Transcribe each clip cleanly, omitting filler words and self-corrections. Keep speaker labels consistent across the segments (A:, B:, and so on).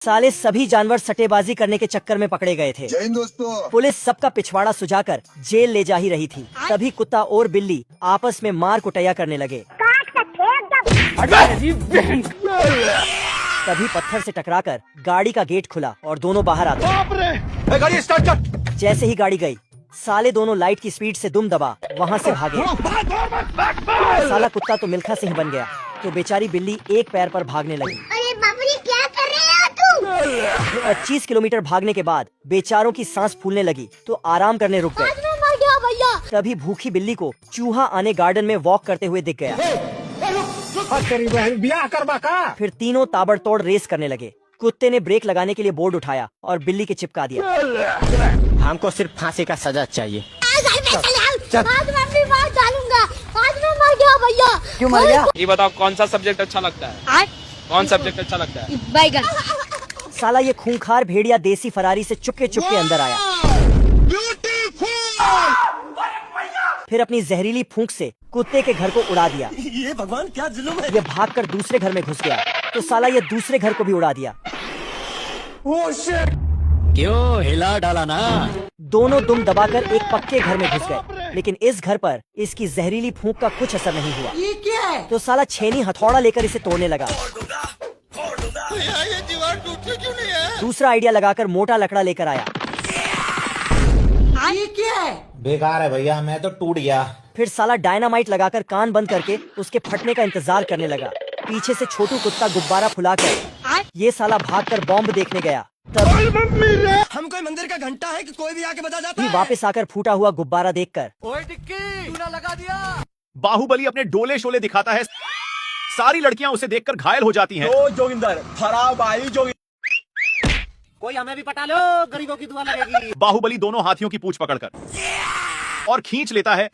A: साले सभी जानवर सट्टेबाजी करने के चक्कर में पकड़े गए थे।
B: जय हिंद दोस्तों।
A: पुलिस सबका पिछवाड़ा सुझाकर जेल ले जा ही रही थी। तभी कुत्ता और बिल्ली आपस में मार कुटैया करने लगे। तभी पत्थर से टकराकर गाड़ी का गेट खुला और दोनों बाहर आ गए।
B: गाड़ी स्टार्ट कर।
A: जैसे ही गाड़ी गई, साले दोनों लाइट की स्पीड से दुम दबा वहाँ से भागे। साला कुत्ता तो मिल्खा सिंह बन गया, तो बेचारी बिल्ली एक पैर पर भागने लगी।
C: अरे बाप रे, क्या कर रहे हो तुम?
A: 25 किलोमीटर भागने के बाद बेचारों की सांस फूलने लगी, तो आराम करने रुक गए।
C: आज मैं मर गया भैया।
A: तभी भूखी बिल्ली को चूहा आने गार्डन में वॉक करते हुए दिख गया।
B: ब्याह करवा का।
A: फिर तीनों ताबड़तोड़ रेस करने लगे। कुत्ते ने ब्रेक लगाने के लिए बोर्ड उठाया और बिल्ली के चिपका दिया।
D: हमको सिर्फ फांसी का सजा चाहिए।
C: आज मैं अपनी बात डालूंगा। आज मैं मर गया भैया।
A: क्यों मर गया?
E: ये बताओ कौन सा सब्जेक्ट अच्छा लगता है? कौन सब्जेक्ट अच्छा लगता है?
C: बैगन।
A: साला ये खूंखार भेड़िया देसी फरारी से चुपके चुपके अंदर आया। फिर अपनी जहरीली फूंक से कुत्ते के घर को उड़ा दिया।
D: ये भगवान क्या जुल्म है।
A: ये भागकर दूसरे घर में घुस गया, तो साला ये दूसरे घर को भी उड़ा दिया।
D: क्यों हिला डाला ना।
A: दोनों दुम दबाकर एक पक्के घर में घुस गए, लेकिन इस घर पर इसकी जहरीली फूंक का कुछ असर नहीं हुआ।
D: ये क्या है?
A: तो साला छेनी हथौड़ा लेकर इसे तोड़ने लगा।
D: ये दीवार टूटती क्यों नहीं है?
A: दूसरा आइडिया लगाकर मोटा लकड़ा लेकर आया।
D: ये क्या है?
F: बेकार है भैया, मैं तो टूट गया।
A: फिर साला डायनामाइट लगाकर कान बंद करके उसके फटने का इंतजार करने लगा। पीछे से छोटू कुत्ता गुब्बारा फुलाकर ये साला भागकर बॉम्ब देखने गया। तभी
D: हम कोई मंदिर का घंटा है कि कोई भी आके बजा जाता है?
A: वापस आकर फूटा हुआ गुब्बारा देखकर
D: ओए टिक्की, तूने लगा दिया।
G: बाहुबली अपने डोले शोले दिखाता है, सारी लड़कियां उसे देखकर घायल हो जाती हैं।
B: ओ जोगिंदर, खराब आई जोगिंदर।
D: कोई हमें भी पटा लो, गरीबों की दुआ लगेगी।
G: बाहुबली दोनों हाथियों की पूंछ पकड़कर और खींच लेता है।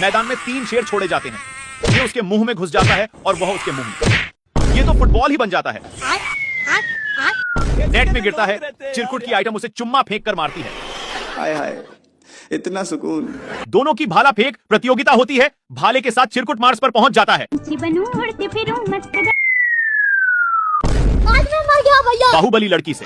G: मैदान में 3 शेर छोड़े जाते हैं। ये उसके मुंह में घुस जाता है और वह उसके मुंह में। ये तो फुटबॉल ही बन जाता है। नेट में गिरता है। चिरकुट की आइटम उसे चुम्मा फेंक कर मारती है।
B: हाय हाय, इतना सुकून।
G: दोनों की भाला फेंक प्रतियोगिता होती है। भाले के साथ चिरकुट मार्स पर पहुंच जाता है।
C: आज मैं मर गया भैया।
G: बाहुबली लड़की से,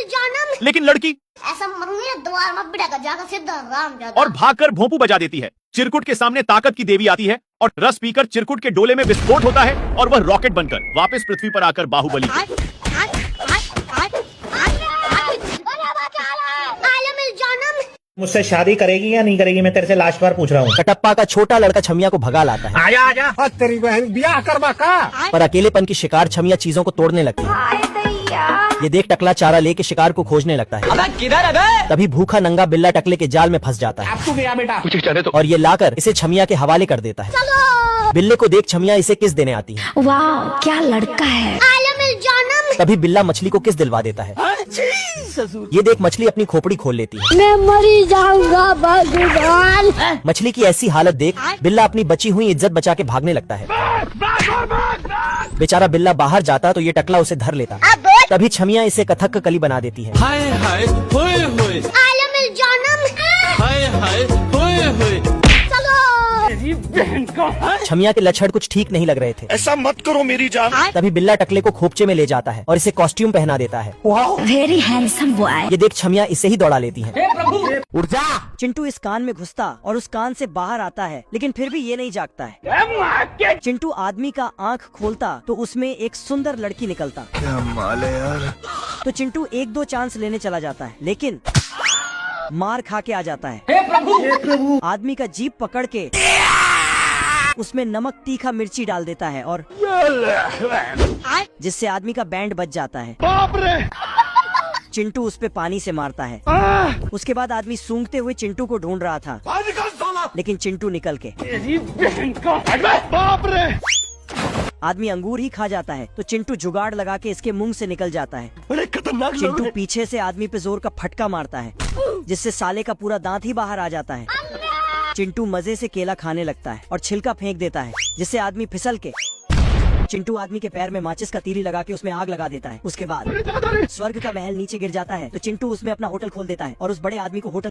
C: जानम।
G: लेकिन लड़की
C: ऐसा मरूंगी द्वार में बिड़ा का जाकर सीधा राम जाता।
G: और भागकर भोंपू बजा देती है। चिरकुट के सामने ताकत की देवी आती है और रस पीकर चिरकुट के डोले में विस्फोट होता है और वह रॉकेट बनकर वापस पृथ्वी पर आकर बाहुबली
F: मुझसे शादी करेगी या नहीं करेगी, मैं तेरे से लास्ट बार पूछ रहा हूँ।
A: कटप्पा का छोटा लड़का छमिया को भगा लाता है।
F: आजा आजा। तेरी बहन ब्याह करवा का।
A: पर अकेलेपन की शिकार छमिया चीजों को तोड़ने लगती है। ये देख टकला चारा लेके शिकार को खोजने लगता है।
D: अबे किधर है बे?
A: तभी भूखा नंगा बिल्ला टकले के जाल में फंस जाता है।
F: अब तू गया बेटा।
A: और ये लाकर इसे छमिया के हवाले कर देता है। बिल्ले को देख छमिया इसे किस देने आती है।
C: वाह, क्या लड़का है। जानम।
A: तभी बिल्ला मछली को किस दिलवा देता है। ये देख मछली अपनी खोपड़ी खोल लेती है।
C: मैं मरी जाऊंगा भगवान।
A: मछली की ऐसी हालत देख बिल्ला अपनी बची हुई इज्जत बचा के भागने लगता है। बेचारा बिल्ला बाहर जाता तो ये टकला उसे धर लेता। तभी छमिया इसे कथक कली बना देती है।
D: हाय हाय होए होए।
C: जानम।
D: हाय हाय होए होए।
A: छमिया के लक्षण कुछ ठीक नहीं लग रहे थे।
B: ऐसा मत करो मेरी जान।
A: तभी बिल्ला टकले को खोपचे में ले जाता है और इसे कॉस्ट्यूम पहना देता है।
C: Very handsome boy.
A: ये देख छमिया इसे ही दौड़ा लेती है।
F: उठ जा।
A: चिंटू इस कान में घुसता और उस कान से बाहर आता है, लेकिन फिर भी ये नहीं जागता है। चिंटू आदमी का आंख खोलता तो उसमें एक सुंदर लड़की निकलता।
B: क्या माल है यार।
A: तो चिंटू 1-2 चांस लेने चला जाता है, लेकिन मार खा के आ जाता है। आदमी का जीभ पकड़ के उसमें नमक तीखा मिर्ची डाल देता है और जिससे आदमी का बैंड बच जाता है।
B: बाप रे।
A: चिंटू उस पे पानी से मारता है। उसके बाद आदमी सूंघते हुए चिंटू को ढूंढ रहा था, लेकिन चिंटू निकल के
B: बाप रे।
A: आदमी अंगूर ही खा जाता है, तो चिंटू जुगाड़ लगा के इसके मुंह से निकल जाता है।
B: अरे खतरनाक।
A: चिंटू पीछे से आदमी पे जोर का फटका मारता है, जिससे साले का पूरा दांत ही बाहर आ जाता है। चिंटू मजे से केला खाने लगता है और छिलका फेंक देता है, जिससे आदमी फिसल के चिंटू आदमी के पैर में माचिस का तीली लगा के उसमें आग लगा देता है। उसके बाद स्वर्ग का महल नीचे गिर जाता है, तो चिंटू उसमें अपना होटल खोल देता है और उस बड़े आदमी को होटल